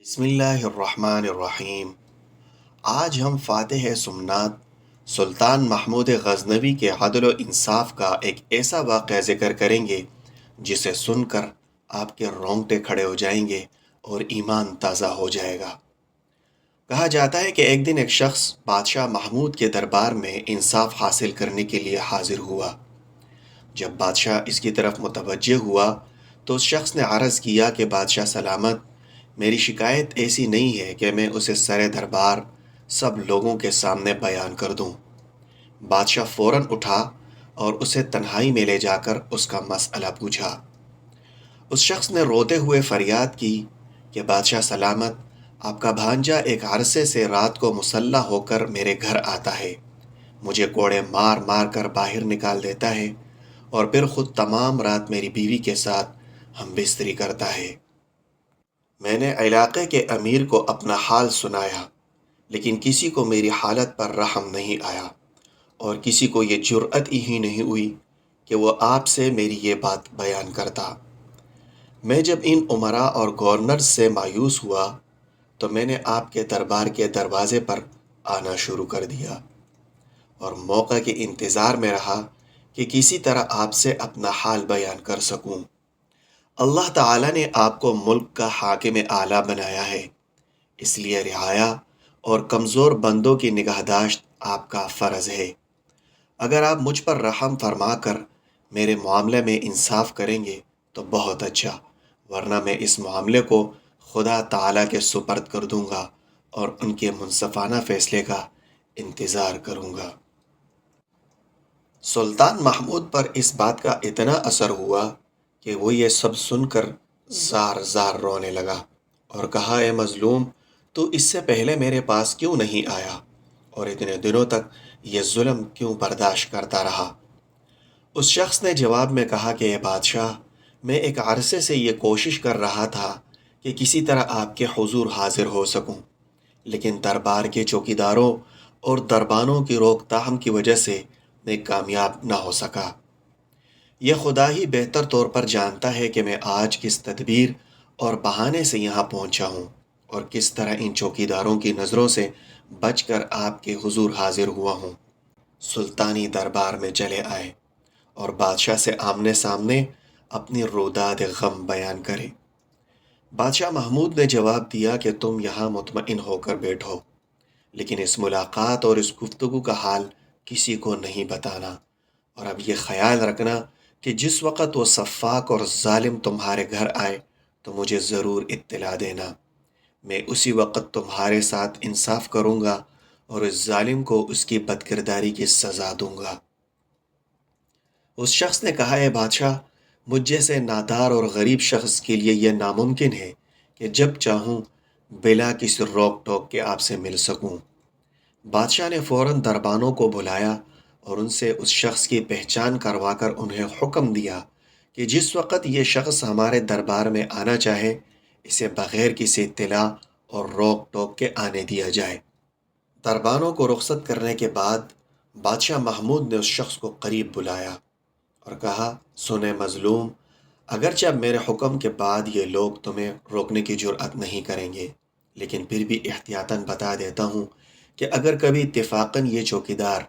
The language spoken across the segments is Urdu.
بسم اللہ الرحمن الرحیم۔ آج ہم فاتح سمنات سلطان محمود غزنوی کے عدل و انصاف کا ایک ایسا واقعہ ذکر کریں گے جسے سن کر آپ کے رونگٹے کھڑے ہو جائیں گے اور ایمان تازہ ہو جائے گا۔ کہا جاتا ہے کہ ایک دن ایک شخص بادشاہ محمود کے دربار میں انصاف حاصل کرنے کے لیے حاضر ہوا۔ جب بادشاہ اس کی طرف متوجہ ہوا تو اس شخص نے عرض کیا کہ بادشاہ سلامت، میری شکایت ایسی نہیں ہے کہ میں اسے سر دربار سب لوگوں کے سامنے بیان کر دوں۔ بادشاہ فوراً اٹھا اور اسے تنہائی میں لے جا کر اس کا مسئلہ پوچھا۔ اس شخص نے روتے ہوئے فریاد کی کہ بادشاہ سلامت، آپ کا بھانجا ایک عرصے سے رات کو مسلح ہو کر میرے گھر آتا ہے، مجھے کوڑے مار مار کر باہر نکال دیتا ہے اور پھر خود تمام رات میری بیوی کے ساتھ ہم بستری کرتا ہے۔ میں نے علاقے کے امیر کو اپنا حال سنایا، لیکن کسی کو میری حالت پر رحم نہیں آیا اور کسی کو یہ جرأت ہی نہیں ہوئی کہ وہ آپ سے میری یہ بات بیان کرتا۔ میں جب ان امراء اور گورنر سے مایوس ہوا تو میں نے آپ کے دربار کے دروازے پر آنا شروع کر دیا اور موقع کے انتظار میں رہا کہ کسی طرح آپ سے اپنا حال بیان کر سکوں۔ اللہ تعالیٰ نے آپ کو ملک کا حاکم اعلیٰ بنایا ہے، اس لیے رعایا اور کمزور بندوں کی نگہداشت آپ کا فرض ہے۔ اگر آپ مجھ پر رحم فرما کر میرے معاملے میں انصاف کریں گے تو بہت اچھا، ورنہ میں اس معاملے کو خدا تعالیٰ کے سپرد کر دوں گا اور ان کے منصفانہ فیصلے کا انتظار کروں گا۔ سلطان محمود پر اس بات کا اتنا اثر ہوا کہ وہ یہ سب سن کر زار زار رونے لگا اور کہا، اے مظلوم، تو اس سے پہلے میرے پاس کیوں نہیں آیا اور اتنے دنوں تک یہ ظلم کیوں برداشت کرتا رہا؟ اس شخص نے جواب میں کہا کہ اے بادشاہ، میں ایک عرصے سے یہ کوشش کر رہا تھا کہ کسی طرح آپ کے حضور حاضر ہو سکوں، لیکن دربار کے چوکیداروں اور دربانوں کی روک تھام کی وجہ سے میں کامیاب نہ ہو سکا۔ یہ خدا ہی بہتر طور پر جانتا ہے کہ میں آج کس تدبیر اور بہانے سے یہاں پہنچا ہوں اور کس طرح ان چوکیداروں کی نظروں سے بچ کر آپ کے حضور حاضر ہوا ہوں۔ سلطانی دربار میں چلے آئے اور بادشاہ سے آمنے سامنے اپنی روداد غم بیان کرے۔ بادشاہ محمود نے جواب دیا کہ تم یہاں مطمئن ہو کر بیٹھو، لیکن اس ملاقات اور اس گفتگو کا حال کسی کو نہیں بتانا، اور اب یہ خیال رکھنا کہ جس وقت وہ سفاک اور ظالم تمہارے گھر آئے تو مجھے ضرور اطلاع دینا، میں اسی وقت تمہارے ساتھ انصاف کروں گا اور اس ظالم کو اس کی بدکرداری کی سزا دوں گا۔ اس شخص نے کہا، اے بادشاہ، مجھ جیسے نادار اور غریب شخص کے لیے یہ ناممکن ہے کہ جب چاہوں بلا کسی روک ٹوک کے آپ سے مل سکوں۔ بادشاہ نے فوراً دربانوں کو بلایا اور ان سے اس شخص کی پہچان کروا کر انہیں حکم دیا کہ جس وقت یہ شخص ہمارے دربار میں آنا چاہے اسے بغیر کسی اطلاع اور روک ٹوک کے آنے دیا جائے۔ دربانوں کو رخصت کرنے کے بعد بادشاہ محمود نے اس شخص کو قریب بلایا اور کہا، سنے مظلوم، اگرچہ اب میرے حکم کے بعد یہ لوگ تمہیں روکنے کی جرأت نہیں کریں گے، لیکن پھر بھی احتیاطاً بتا دیتا ہوں کہ اگر کبھی اتفاقاً یہ چوکیدار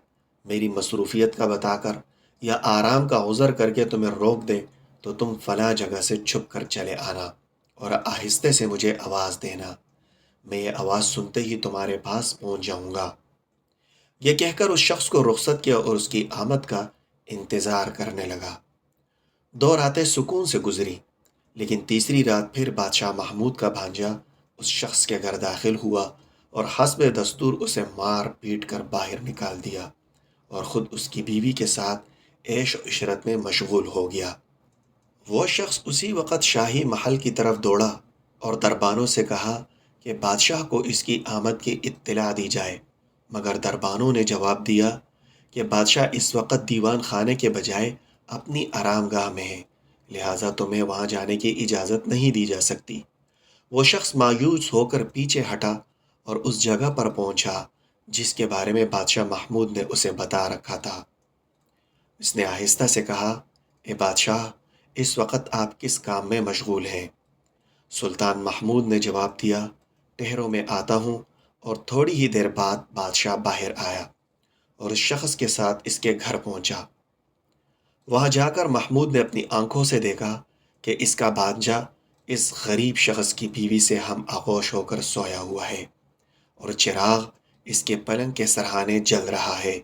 میری مصروفیت کا بتا کر یا آرام کا عذر کر کے تمہیں روک دے تو تم فلاں جگہ سے چھپ کر چلے آنا اور آہستہ سے مجھے آواز دینا، میں یہ آواز سنتے ہی تمہارے پاس پہنچ جاؤں گا۔ یہ کہہ کر اس شخص کو رخصت کیا اور اس کی آمد کا انتظار کرنے لگا۔ 2 راتیں سکون سے گزری، لیکن تیسری رات پھر بادشاہ محمود کا بھانجا اس شخص کے گھر داخل ہوا اور حسب دستور اسے مار پیٹ کر باہر نکال دیا اور خود اس کی بیوی کے ساتھ عیش و عشرت میں مشغول ہو گیا۔ وہ شخص اسی وقت شاہی محل کی طرف دوڑا اور دربانوں سے کہا کہ بادشاہ کو اس کی آمد کی اطلاع دی جائے، مگر دربانوں نے جواب دیا کہ بادشاہ اس وقت دیوان خانے کے بجائے اپنی آرام گاہ میں ہے، لہٰذا تمہیں وہاں جانے کی اجازت نہیں دی جا سکتی۔ وہ شخص مایوس ہو کر پیچھے ہٹا اور اس جگہ پر پہنچا جس کے بارے میں بادشاہ محمود نے اسے بتا رکھا تھا۔ اس نے آہستہ سے کہا، اے بادشاہ، اس وقت آپ کس کام میں مشغول ہیں؟ سلطان محمود نے جواب دیا، ٹہرو میں آتا ہوں۔ اور تھوڑی ہی دیر بعد بادشاہ باہر آیا اور اس شخص کے ساتھ اس کے گھر پہنچا۔ وہاں جا کر محمود نے اپنی آنکھوں سے دیکھا کہ اس کا بادشاہ اس غریب شخص کی بیوی سے ہم آغوش ہو کر سویا ہوا ہے اور چراغ اس کے پلنگ کے سرہانے جل رہا ہے۔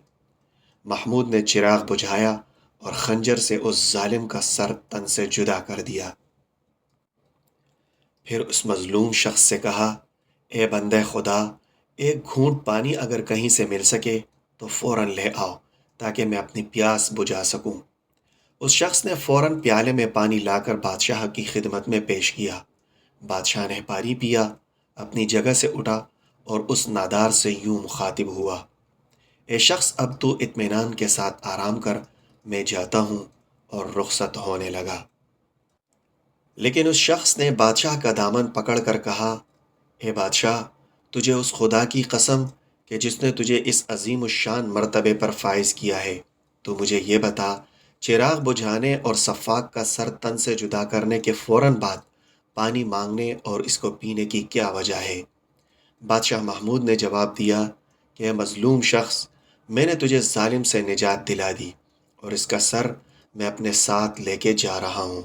محمود نے چراغ بجھایا اور خنجر سے اس ظالم کا سر تن سے جدا کر دیا۔ پھر اس مظلوم شخص سے کہا، اے بندے خدا، ایک گھونٹ پانی اگر کہیں سے مل سکے تو فوراً لے آؤ تاکہ میں اپنی پیاس بجھا سکوں۔ اس شخص نے فوراً پیالے میں پانی لا کر بادشاہ کی خدمت میں پیش کیا۔ بادشاہ نے پانی پیا، اپنی جگہ سے اٹھا اور اس نادار سے یوں مخاطب ہوا، اے شخص، اب تو اطمینان کے ساتھ آرام کر، میں جاتا ہوں، اور رخصت ہونے لگا۔ لیکن اس شخص نے بادشاہ کا دامن پکڑ کر کہا، اے بادشاہ، تجھے اس خدا کی قسم کہ جس نے تجھے اس عظیم الشان مرتبے پر فائز کیا ہے، تو مجھے یہ بتا، چراغ بجھانے اور سفاک کا سر تن سے جدا کرنے کے فوراً بعد پانی مانگنے اور اس کو پینے کی کیا وجہ ہے؟ بادشاہ محمود نے جواب دیا کہ اے مظلوم شخص، میں نے تجھے ظالم سے نجات دلا دی اور اس کا سر میں اپنے ساتھ لے کے جا رہا ہوں۔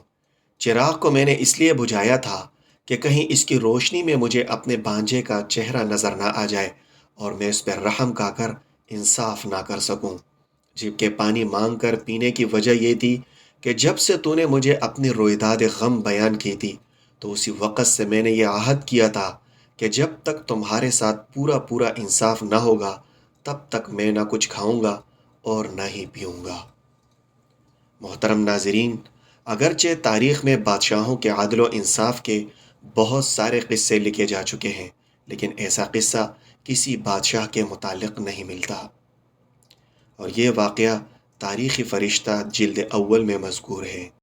چراغ کو میں نے اس لیے بجھایا تھا کہ کہیں اس کی روشنی میں مجھے اپنے بانجھے کا چہرہ نظر نہ آ جائے اور میں اس پر رحم کا کر انصاف نہ کر سکوں، جبکہ پانی مانگ کر پینے کی وجہ یہ تھی کہ جب سے تو نے مجھے اپنی رویداد غم بیان کی تھی تو اسی وقت سے میں نے یہ عہد کیا تھا کہ جب تک تمہارے ساتھ پورا پورا انصاف نہ ہوگا تب تک میں نہ کچھ کھاؤں گا اور نہ ہی پیوں گا۔ محترم ناظرین، اگرچہ تاریخ میں بادشاہوں کے عدل و انصاف کے بہت سارے قصے لکھے جا چکے ہیں، لیکن ایسا قصہ کسی بادشاہ کے متعلق نہیں ملتا، اور یہ واقعہ تاریخی فرشتہ جلد اول میں مذکور ہے۔